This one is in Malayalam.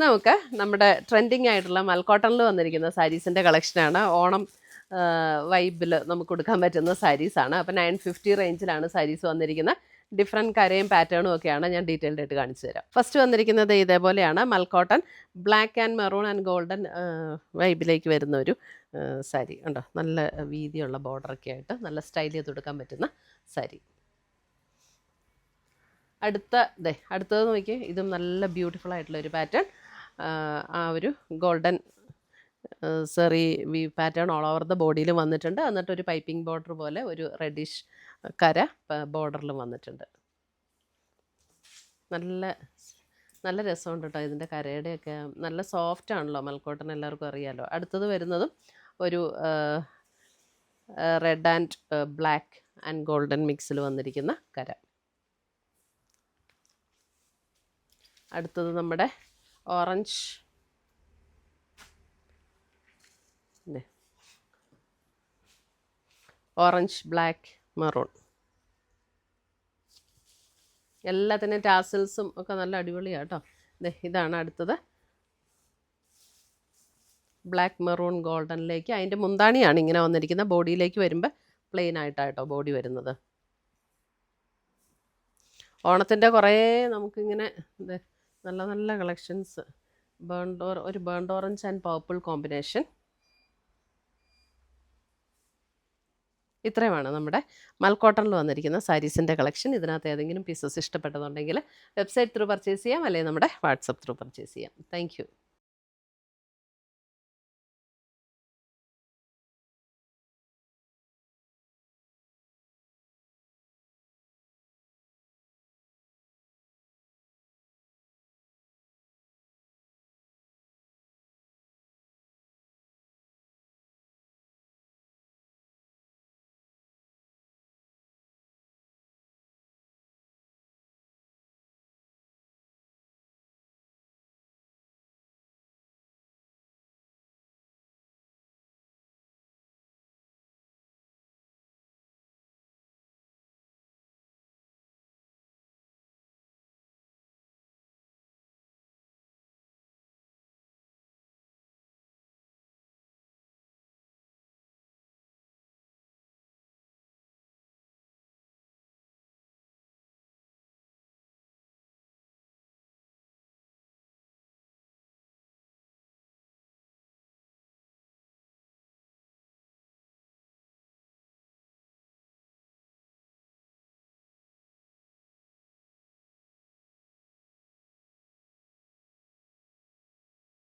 നമുക്ക് നമ്മുടെ ട്രെൻഡിങ് ആയിട്ടുള്ള മൽക്കോട്ടണിൽ വന്നിരിക്കുന്ന സാരീസിൻ്റെ കളക്ഷനാണ്. ഓണം വൈബിൽ നമുക്ക് കൊടുക്കാൻ പറ്റുന്ന സാരീസാണ്. അപ്പോൾ 950 റേഞ്ചിലാണ് സാരീസ് വന്നിരിക്കുന്നത്. ഡിഫറെൻറ്റ് കരയും പാറ്റേണും ഒക്കെയാണ് ഞാൻ ഡീറ്റെയിൽഡ് ആയിട്ട് കാണിച്ചു തരാം. ഫസ്റ്റ് വന്നിരിക്കുന്നത് ഇതേപോലെയാണ് മൽക്കോട്ടൺ black and maroon and golden വൈബിലേക്ക് വരുന്ന ഒരു സാരി ഉണ്ടോ. നല്ല വീതിയുള്ള ബോർഡറൊക്കെ ആയിട്ട് നല്ല സ്റ്റൈൽ ചെയ്ത് കൊടുക്കാൻ പറ്റുന്ന സാരി. അടുത്തത് നോക്കി, ഇതും നല്ല ബ്യൂട്ടിഫുൾ ആയിട്ടുള്ള ഒരു പാറ്റേൺ. ആ ഒരു golden zari V pattern all over the ബോഡിയിൽ വന്നിട്ടുണ്ട്. എന്നിട്ട് ഒരു പൈപ്പിംഗ് ബോർഡർ പോലെ ഒരു റെഡിഷ് കര ബോർഡറിലും വന്നിട്ടുണ്ട്. നല്ല നല്ല രസമുണ്ട് കേട്ടോ. ഇതിൻ്റെ കരയുടെയൊക്കെ നല്ല സോഫ്റ്റ് ആണല്ലോ മൽക്കോട്ടൺ, എല്ലാവർക്കും അറിയാമല്ലോ. അടുത്തത് വരുന്നതും ഒരു red and black and golden മിക്സിൽ വന്നിരിക്കുന്ന കര. അടുത്തത് നമ്മുടെ ഓറഞ്ച് ബ്ലാക്ക് മെറൂൺ. എല്ലാത്തിനും ടാസൽസും ഒക്കെ നല്ല അടിപൊളിയാണ് കേട്ടോ. ഇതാണ് അടുത്തത് ബ്ലാക്ക് മെറൂൺ ഗോൾഡനിലേക്ക്. അതിൻ്റെ മുന്താണിയാണ് ഇങ്ങനെ വന്നിരിക്കുന്നത്. ബോഡിയിലേക്ക് വരുമ്പോൾ പ്ലെയിൻ ആയിട്ടാട്ടോ ബോഡി വരുന്നത്. ഓണത്തിൻ്റെ കുറേ നമുക്കിങ്ങനെ നല്ല നല്ല കളക്ഷൻസ്. ഒരു burned orange and purple combination. ഇത്രയുമാണ് നമ്മുടെ മൽക്കോട്ടണിൽ വന്നിരിക്കുന്ന സാരീസിൻ്റെ കളക്ഷൻ. ഇതിനകത്ത് ഏതെങ്കിലും പീസസ് ഇഷ്ടപ്പെട്ടതുണ്ടെങ്കിൽ വെബ്സൈറ്റ് ത്രൂ പർച്ചേസ് ചെയ്യാം, അല്ലെങ്കിൽ നമ്മുടെ വാട്സപ്പ് ത്രൂ പർച്ചേസ് ചെയ്യാം. Thank U.